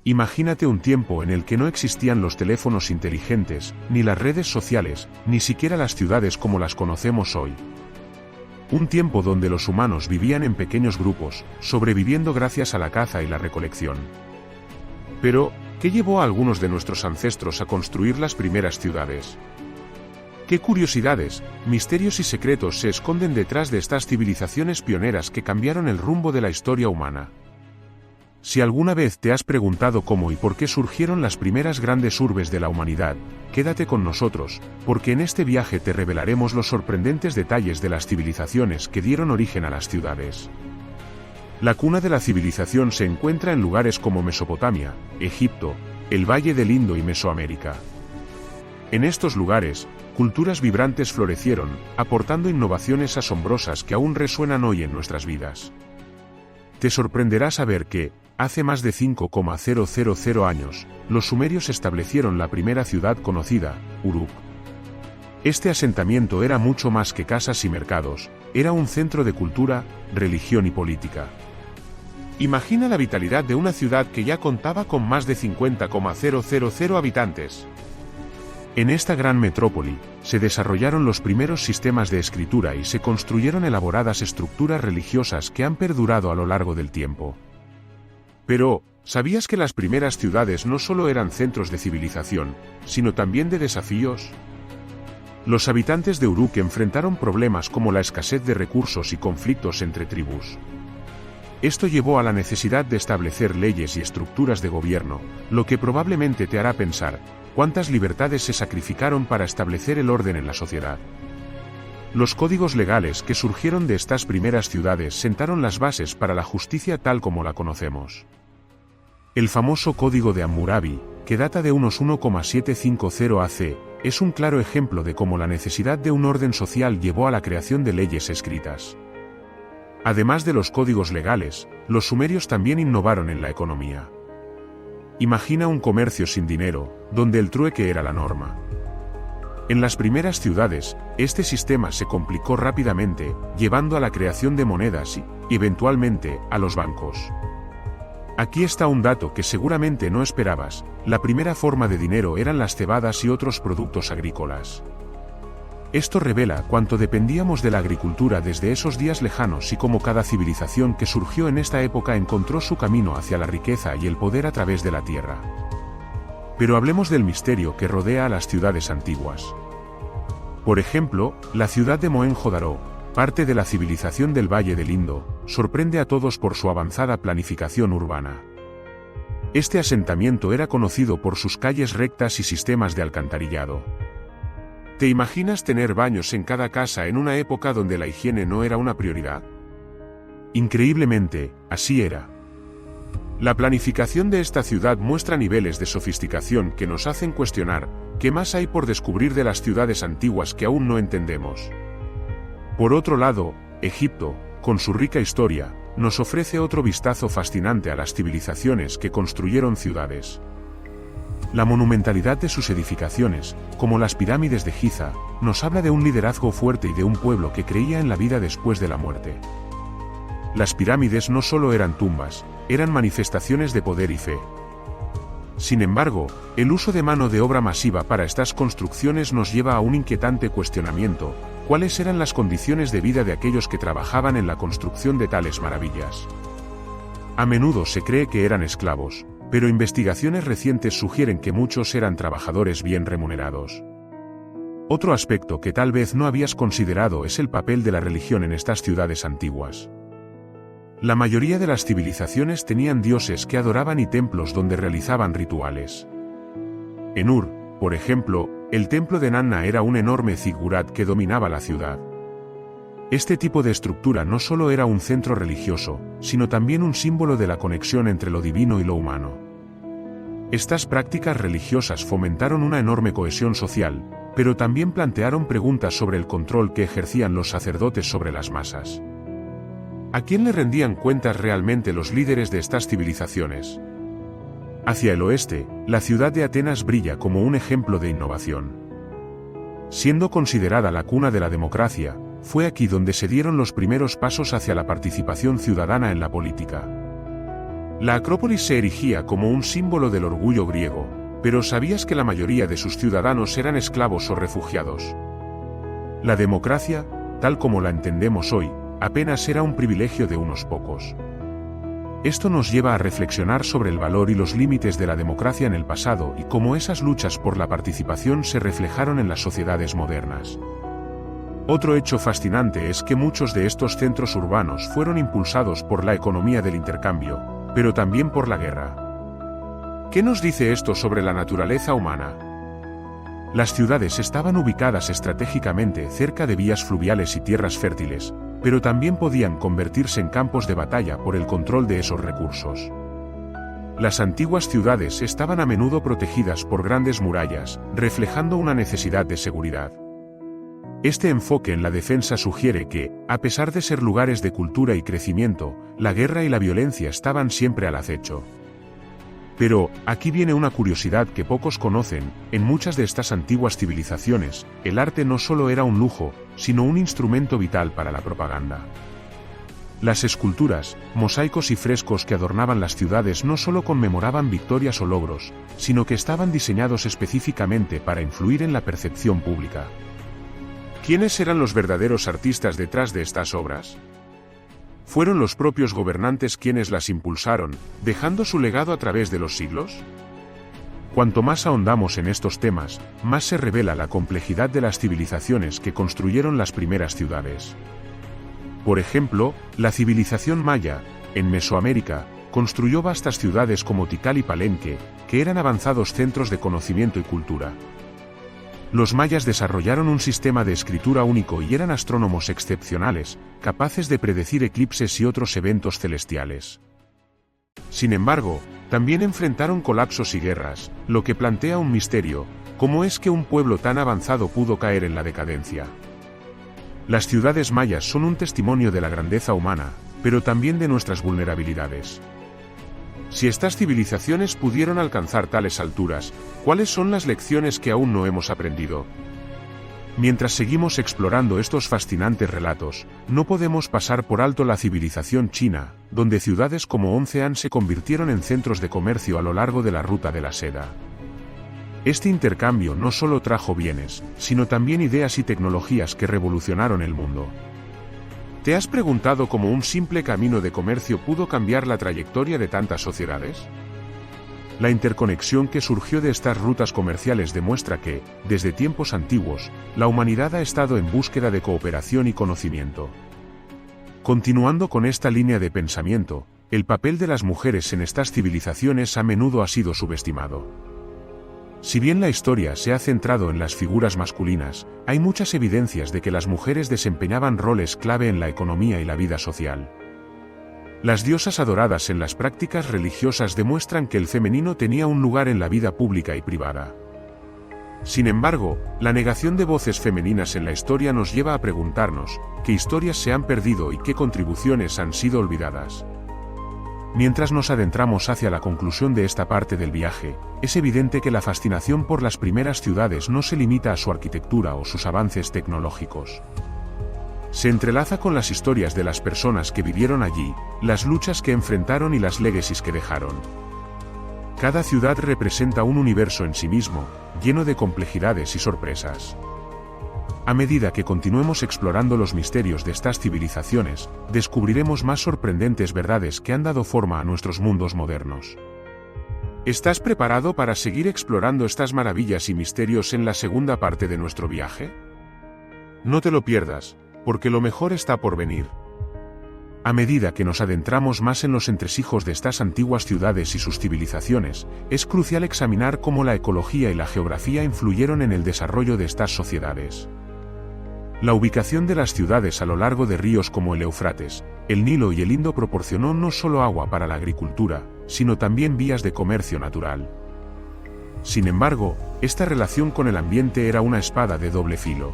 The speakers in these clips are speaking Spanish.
Imagínate un tiempo en el que no existían los teléfonos inteligentes, ni las redes sociales, ni siquiera las ciudades como las conocemos hoy. Un tiempo donde los humanos vivían en pequeños grupos, sobreviviendo gracias a la caza y la recolección. Pero, ¿qué llevó a algunos de nuestros ancestros a construir las primeras ciudades? ¿Qué curiosidades, misterios y secretos se esconden detrás de estas civilizaciones pioneras que cambiaron el rumbo de la historia humana? Si alguna vez te has preguntado cómo y por qué surgieron las primeras grandes urbes de la humanidad, quédate con nosotros, porque en este viaje te revelaremos los sorprendentes detalles de las civilizaciones que dieron origen a las ciudades. La cuna de la civilización se encuentra en lugares como Mesopotamia, Egipto, el Valle del Indo y Mesoamérica. En estos lugares, culturas vibrantes florecieron, aportando innovaciones asombrosas que aún resuenan hoy en nuestras vidas. Te sorprenderá saber que, hace más de 5,000 años, los sumerios establecieron la primera ciudad conocida, Uruk. Este asentamiento era mucho más que casas y mercados, era un centro de cultura, religión y política. Imagina la vitalidad de una ciudad que ya contaba con más de 50,000 habitantes. En esta gran metrópoli, se desarrollaron los primeros sistemas de escritura y se construyeron elaboradas estructuras religiosas que han perdurado a lo largo del tiempo. Pero, ¿sabías que las primeras ciudades no solo eran centros de civilización, sino también de desafíos? Los habitantes de Uruk enfrentaron problemas como la escasez de recursos y conflictos entre tribus. Esto llevó a la necesidad de establecer leyes y estructuras de gobierno, lo que probablemente te hará pensar, ¿cuántas libertades se sacrificaron para establecer el orden en la sociedad? Los códigos legales que surgieron de estas primeras ciudades sentaron las bases para la justicia tal como la conocemos. El famoso Código de Hammurabi, que data de unos 1750 AC, es un claro ejemplo de cómo la necesidad de un orden social llevó a la creación de leyes escritas. Además de los códigos legales, los sumerios también innovaron en la economía. Imagina un comercio sin dinero, donde el trueque era la norma. En las primeras ciudades, este sistema se complicó rápidamente, llevando a la creación de monedas y, eventualmente, a los bancos. Aquí está un dato que seguramente no esperabas: la primera forma de dinero eran las cebadas y otros productos agrícolas. Esto revela cuánto dependíamos de la agricultura desde esos días lejanos y cómo cada civilización que surgió en esta época encontró su camino hacia la riqueza y el poder a través de la tierra. Pero hablemos del misterio que rodea a las ciudades antiguas. Por ejemplo, la ciudad de Mohenjo-Daro, parte de la civilización del Valle del Indo, sorprende a todos por su avanzada planificación urbana. Este asentamiento era conocido por sus calles rectas y sistemas de alcantarillado. ¿Te imaginas tener baños en cada casa en una época donde la higiene no era una prioridad? Increíblemente, así era. La planificación de esta ciudad muestra niveles de sofisticación que nos hacen cuestionar, ¿qué más hay por descubrir de las ciudades antiguas que aún no entendemos? Por otro lado, Egipto, con su rica historia, nos ofrece otro vistazo fascinante a las civilizaciones que construyeron ciudades. La monumentalidad de sus edificaciones, como las pirámides de Giza, nos habla de un liderazgo fuerte y de un pueblo que creía en la vida después de la muerte. Las pirámides no solo eran tumbas, eran manifestaciones de poder y fe. Sin embargo, el uso de mano de obra masiva para estas construcciones nos lleva a un inquietante cuestionamiento: ¿cuáles eran las condiciones de vida de aquellos que trabajaban en la construcción de tales maravillas? A menudo se cree que eran esclavos, pero investigaciones recientes sugieren que muchos eran trabajadores bien remunerados. Otro aspecto que tal vez no habías considerado es el papel de la religión en estas ciudades antiguas. La mayoría de las civilizaciones tenían dioses que adoraban y templos donde realizaban rituales. En Ur, por ejemplo, el templo de Nanna era un enorme zigurat que dominaba la ciudad. Este tipo de estructura no solo era un centro religioso, sino también un símbolo de la conexión entre lo divino y lo humano. Estas prácticas religiosas fomentaron una enorme cohesión social, pero también plantearon preguntas sobre el control que ejercían los sacerdotes sobre las masas. ¿A quién le rendían cuentas realmente los líderes de estas civilizaciones? Hacia el oeste, la ciudad de Atenas brilla como un ejemplo de innovación. Siendo considerada la cuna de la democracia, fue aquí donde se dieron los primeros pasos hacia la participación ciudadana en la política. La Acrópolis se erigía como un símbolo del orgullo griego, pero ¿sabías que la mayoría de sus ciudadanos eran esclavos o refugiados? La democracia, tal como la entendemos hoy, apenas era un privilegio de unos pocos. Esto nos lleva a reflexionar sobre el valor y los límites de la democracia en el pasado y cómo esas luchas por la participación se reflejaron en las sociedades modernas. Otro hecho fascinante es que muchos de estos centros urbanos fueron impulsados por la economía del intercambio, pero también por la guerra. ¿Qué nos dice esto sobre la naturaleza humana? Las ciudades estaban ubicadas estratégicamente cerca de vías fluviales y tierras fértiles, pero también podían convertirse en campos de batalla por el control de esos recursos. Las antiguas ciudades estaban a menudo protegidas por grandes murallas, reflejando una necesidad de seguridad. Este enfoque en la defensa sugiere que, a pesar de ser lugares de cultura y crecimiento, la guerra y la violencia estaban siempre al acecho. Pero, aquí viene una curiosidad que pocos conocen: en muchas de estas antiguas civilizaciones, el arte no solo era un lujo, sino un instrumento vital para la propaganda. Las esculturas, mosaicos y frescos que adornaban las ciudades no solo conmemoraban victorias o logros, sino que estaban diseñados específicamente para influir en la percepción pública. ¿Quiénes eran los verdaderos artistas detrás de estas obras? ¿Fueron los propios gobernantes quienes las impulsaron, dejando su legado a través de los siglos? Cuanto más ahondamos en estos temas, más se revela la complejidad de las civilizaciones que construyeron las primeras ciudades. Por ejemplo, la civilización maya, en Mesoamérica, construyó vastas ciudades como Tikal y Palenque, que eran avanzados centros de conocimiento y cultura. Los mayas desarrollaron un sistema de escritura único y eran astrónomos excepcionales, capaces de predecir eclipses y otros eventos celestiales. Sin embargo, también enfrentaron colapsos y guerras, lo que plantea un misterio: ¿cómo es que un pueblo tan avanzado pudo caer en la decadencia? Las ciudades mayas son un testimonio de la grandeza humana, pero también de nuestras vulnerabilidades. Si estas civilizaciones pudieron alcanzar tales alturas, ¿cuáles son las lecciones que aún no hemos aprendido? Mientras seguimos explorando estos fascinantes relatos, no podemos pasar por alto la civilización china, donde ciudades como Oncean se convirtieron en centros de comercio a lo largo de la ruta de la seda. Este intercambio no solo trajo bienes, sino también ideas y tecnologías que revolucionaron el mundo. ¿Te has preguntado cómo un simple camino de comercio pudo cambiar la trayectoria de tantas sociedades? La interconexión que surgió de estas rutas comerciales demuestra que, desde tiempos antiguos, la humanidad ha estado en búsqueda de cooperación y conocimiento. Continuando con esta línea de pensamiento, el papel de las mujeres en estas civilizaciones a menudo ha sido subestimado. Si bien la historia se ha centrado en las figuras masculinas, hay muchas evidencias de que las mujeres desempeñaban roles clave en la economía y la vida social. Las diosas adoradas en las prácticas religiosas demuestran que el femenino tenía un lugar en la vida pública y privada. Sin embargo, la negación de voces femeninas en la historia nos lleva a preguntarnos: ¿qué historias se han perdido y qué contribuciones han sido olvidadas? Mientras nos adentramos hacia la conclusión de esta parte del viaje, es evidente que la fascinación por las primeras ciudades no se limita a su arquitectura o sus avances tecnológicos. Se entrelaza con las historias de las personas que vivieron allí, las luchas que enfrentaron y las legacies que dejaron. Cada ciudad representa un universo en sí mismo, lleno de complejidades y sorpresas. A medida que continuemos explorando los misterios de estas civilizaciones, descubriremos más sorprendentes verdades que han dado forma a nuestros mundos modernos. ¿Estás preparado para seguir explorando estas maravillas y misterios en la segunda parte de nuestro viaje? No te lo pierdas, porque lo mejor está por venir. A medida que nos adentramos más en los entresijos de estas antiguas ciudades y sus civilizaciones, es crucial examinar cómo la ecología y la geografía influyeron en el desarrollo de estas sociedades. La ubicación de las ciudades a lo largo de ríos como el Éufrates, el Nilo y el Indo proporcionó no solo agua para la agricultura, sino también vías de comercio natural. Sin embargo, esta relación con el ambiente era una espada de doble filo.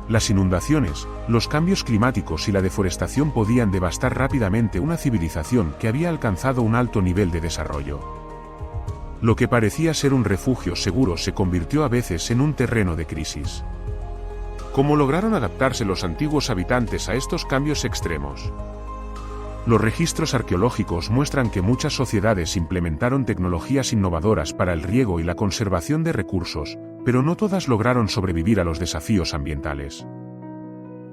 Las inundaciones, los cambios climáticos y la deforestación podían devastar rápidamente una civilización que había alcanzado un alto nivel de desarrollo. Lo que parecía ser un refugio seguro se convirtió a veces en un terreno de crisis. ¿Cómo lograron adaptarse los antiguos habitantes a estos cambios extremos? Los registros arqueológicos muestran que muchas sociedades implementaron tecnologías innovadoras para el riego y la conservación de recursos, pero no todas lograron sobrevivir a los desafíos ambientales.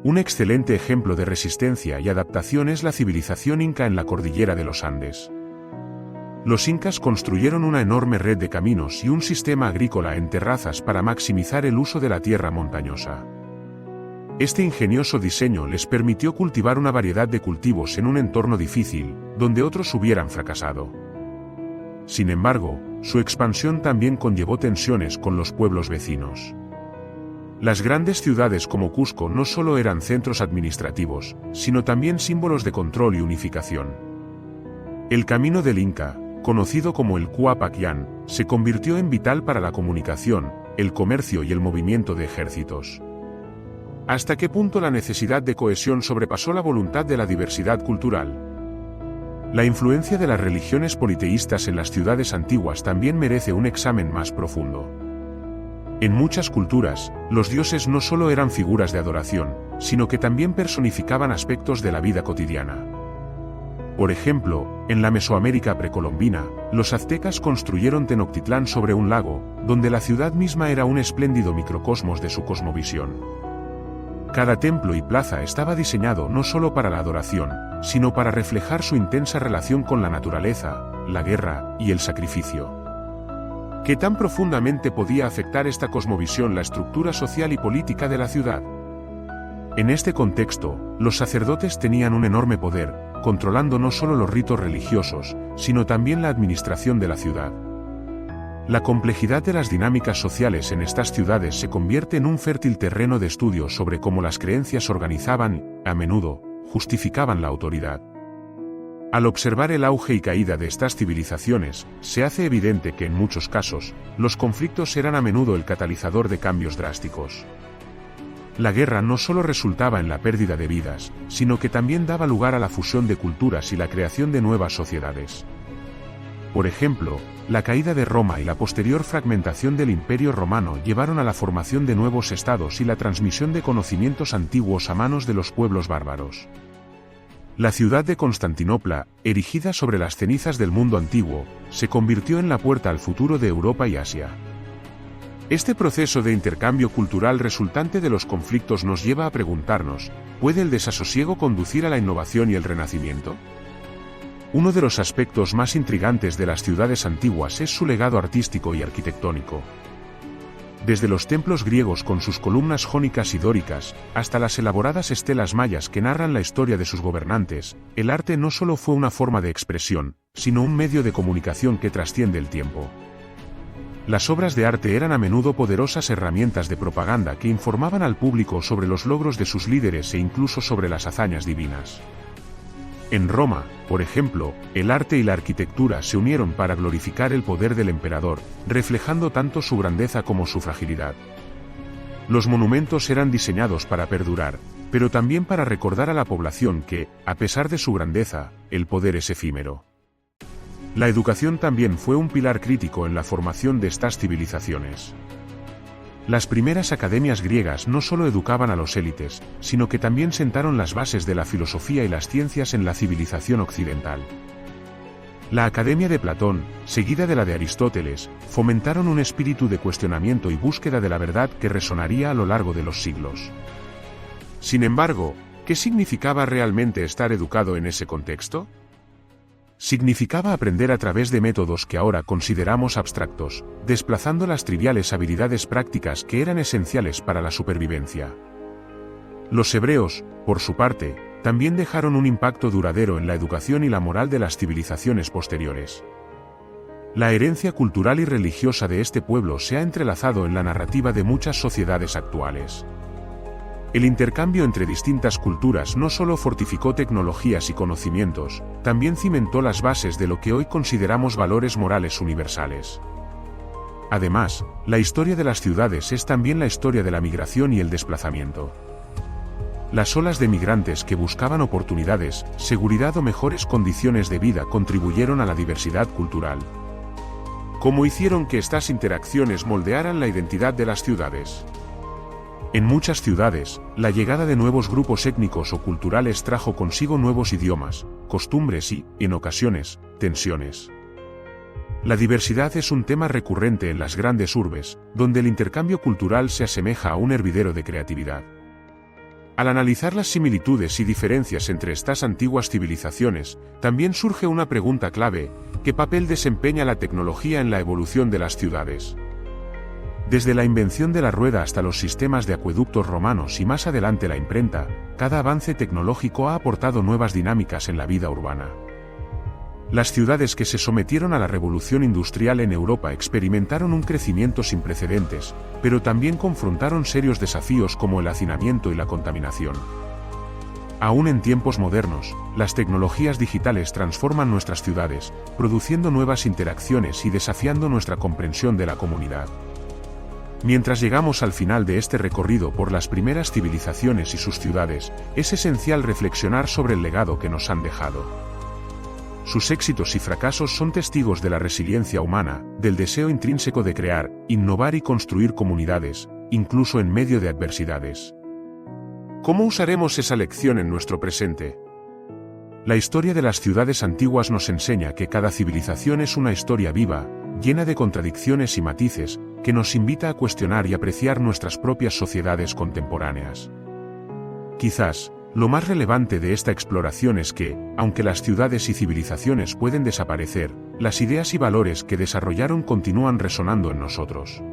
Un excelente ejemplo de resistencia y adaptación es la civilización inca en la cordillera de los Andes. Los incas construyeron una enorme red de caminos y un sistema agrícola en terrazas para maximizar el uso de la tierra montañosa. Este ingenioso diseño les permitió cultivar una variedad de cultivos en un entorno difícil, donde otros hubieran fracasado. Sin embargo, su expansión también conllevó tensiones con los pueblos vecinos. Las grandes ciudades como Cusco no solo eran centros administrativos, sino también símbolos de control y unificación. El camino del Inca, conocido como el Cuapacán, se convirtió en vital para la comunicación, el comercio y el movimiento de ejércitos. ¿Hasta qué punto la necesidad de cohesión sobrepasó la voluntad de la diversidad cultural? La influencia de las religiones politeístas en las ciudades antiguas también merece un examen más profundo. En muchas culturas, los dioses no solo eran figuras de adoración, sino que también personificaban aspectos de la vida cotidiana. Por ejemplo, en la Mesoamérica precolombina, los aztecas construyeron Tenochtitlán sobre un lago, donde la ciudad misma era un espléndido microcosmos de su cosmovisión. Cada templo y plaza estaba diseñado no solo para la adoración, sino para reflejar su intensa relación con la naturaleza, la guerra y el sacrificio. ¿Qué tan profundamente podía afectar esta cosmovisión la estructura social y política de la ciudad? En este contexto, los sacerdotes tenían un enorme poder, controlando no solo los ritos religiosos, sino también la administración de la ciudad. La complejidad de las dinámicas sociales en estas ciudades se convierte en un fértil terreno de estudio sobre cómo las creencias organizaban, a menudo, justificaban la autoridad. Al observar el auge y caída de estas civilizaciones, se hace evidente que en muchos casos, los conflictos eran a menudo el catalizador de cambios drásticos. La guerra no solo resultaba en la pérdida de vidas, sino que también daba lugar a la fusión de culturas y la creación de nuevas sociedades. Por ejemplo, la caída de Roma y la posterior fragmentación del Imperio Romano llevaron a la formación de nuevos estados y la transmisión de conocimientos antiguos a manos de los pueblos bárbaros. La ciudad de Constantinopla, erigida sobre las cenizas del mundo antiguo, se convirtió en la puerta al futuro de Europa y Asia. Este proceso de intercambio cultural resultante de los conflictos nos lleva a preguntarnos, ¿puede el desasosiego conducir a la innovación y el renacimiento? Uno de los aspectos más intrigantes de las ciudades antiguas es su legado artístico y arquitectónico. Desde los templos griegos con sus columnas jónicas y dóricas, hasta las elaboradas estelas mayas que narran la historia de sus gobernantes, el arte no solo fue una forma de expresión, sino un medio de comunicación que trasciende el tiempo. Las obras de arte eran a menudo poderosas herramientas de propaganda que informaban al público sobre los logros de sus líderes e incluso sobre las hazañas divinas. En Roma, por ejemplo, el arte y la arquitectura se unieron para glorificar el poder del emperador, reflejando tanto su grandeza como su fragilidad. Los monumentos eran diseñados para perdurar, pero también para recordar a la población que, a pesar de su grandeza, el poder es efímero. La educación también fue un pilar crítico en la formación de estas civilizaciones. Las primeras academias griegas no solo educaban a los élites, sino que también sentaron las bases de la filosofía y las ciencias en la civilización occidental. La Academia de Platón, seguida de la de Aristóteles, fomentaron un espíritu de cuestionamiento y búsqueda de la verdad que resonaría a lo largo de los siglos. Sin embargo, ¿qué significaba realmente estar educado en ese contexto? Significaba aprender a través de métodos que ahora consideramos abstractos, desplazando las triviales habilidades prácticas que eran esenciales para la supervivencia. Los hebreos, por su parte, también dejaron un impacto duradero en la educación y la moral de las civilizaciones posteriores. La herencia cultural y religiosa de este pueblo se ha entrelazado en la narrativa de muchas sociedades actuales. El intercambio entre distintas culturas no solo fortificó tecnologías y conocimientos, también cimentó las bases de lo que hoy consideramos valores morales universales. Además, la historia de las ciudades es también la historia de la migración y el desplazamiento. Las olas de migrantes que buscaban oportunidades, seguridad o mejores condiciones de vida contribuyeron a la diversidad cultural. ¿Cómo hicieron que estas interacciones moldearan la identidad de las ciudades? En muchas ciudades, la llegada de nuevos grupos étnicos o culturales trajo consigo nuevos idiomas, costumbres y, en ocasiones, tensiones. La diversidad es un tema recurrente en las grandes urbes, donde el intercambio cultural se asemeja a un hervidero de creatividad. Al analizar las similitudes y diferencias entre estas antiguas civilizaciones, también surge una pregunta clave: ¿qué papel desempeña la tecnología en la evolución de las ciudades? Desde la invención de la rueda hasta los sistemas de acueductos romanos y más adelante la imprenta, cada avance tecnológico ha aportado nuevas dinámicas en la vida urbana. Las ciudades que se sometieron a la revolución industrial en Europa experimentaron un crecimiento sin precedentes, pero también confrontaron serios desafíos como el hacinamiento y la contaminación. Aún en tiempos modernos, las tecnologías digitales transforman nuestras ciudades, produciendo nuevas interacciones y desafiando nuestra comprensión de la comunidad. Mientras llegamos al final de este recorrido por las primeras civilizaciones y sus ciudades, es esencial reflexionar sobre el legado que nos han dejado. Sus éxitos y fracasos son testigos de la resiliencia humana, del deseo intrínseco de crear, innovar y construir comunidades, incluso en medio de adversidades. ¿Cómo usaremos esa lección en nuestro presente? La historia de las ciudades antiguas nos enseña que cada civilización es una historia viva, llena de contradicciones y matices, que nos invita a cuestionar y apreciar nuestras propias sociedades contemporáneas. Quizás, lo más relevante de esta exploración es que, aunque las ciudades y civilizaciones pueden desaparecer, las ideas y valores que desarrollaron continúan resonando en nosotros.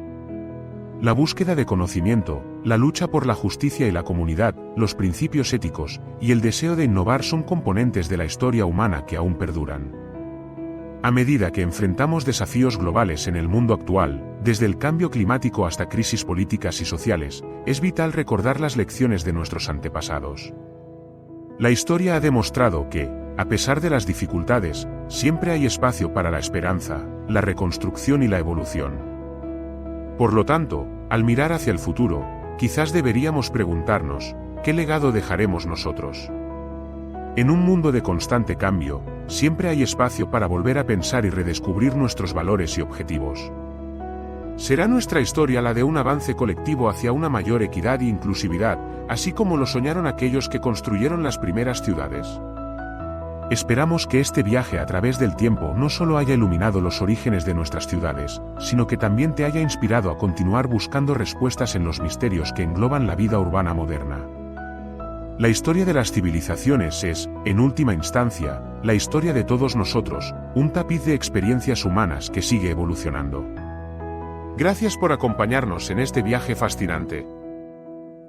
La búsqueda de conocimiento, la lucha por la justicia y la comunidad, los principios éticos, y el deseo de innovar son componentes de la historia humana que aún perduran. A medida que enfrentamos desafíos globales en el mundo actual, desde el cambio climático hasta crisis políticas y sociales, es vital recordar las lecciones de nuestros antepasados. La historia ha demostrado que, a pesar de las dificultades, siempre hay espacio para la esperanza, la reconstrucción y la evolución. Por lo tanto, al mirar hacia el futuro, quizás deberíamos preguntarnos, ¿qué legado dejaremos nosotros? En un mundo de constante cambio, siempre hay espacio para volver a pensar y redescubrir nuestros valores y objetivos. ¿Será nuestra historia la de un avance colectivo hacia una mayor equidad e inclusividad, así como lo soñaron aquellos que construyeron las primeras ciudades? Esperamos que este viaje a través del tiempo no solo haya iluminado los orígenes de nuestras ciudades, sino que también te haya inspirado a continuar buscando respuestas en los misterios que engloban la vida urbana moderna. La historia de las civilizaciones es, en última instancia, la historia de todos nosotros, un tapiz de experiencias humanas que sigue evolucionando. Gracias por acompañarnos en este viaje fascinante.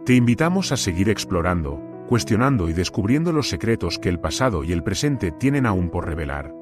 Te invitamos a seguir explorando, cuestionando y descubriendo los secretos que el pasado y el presente tienen aún por revelar.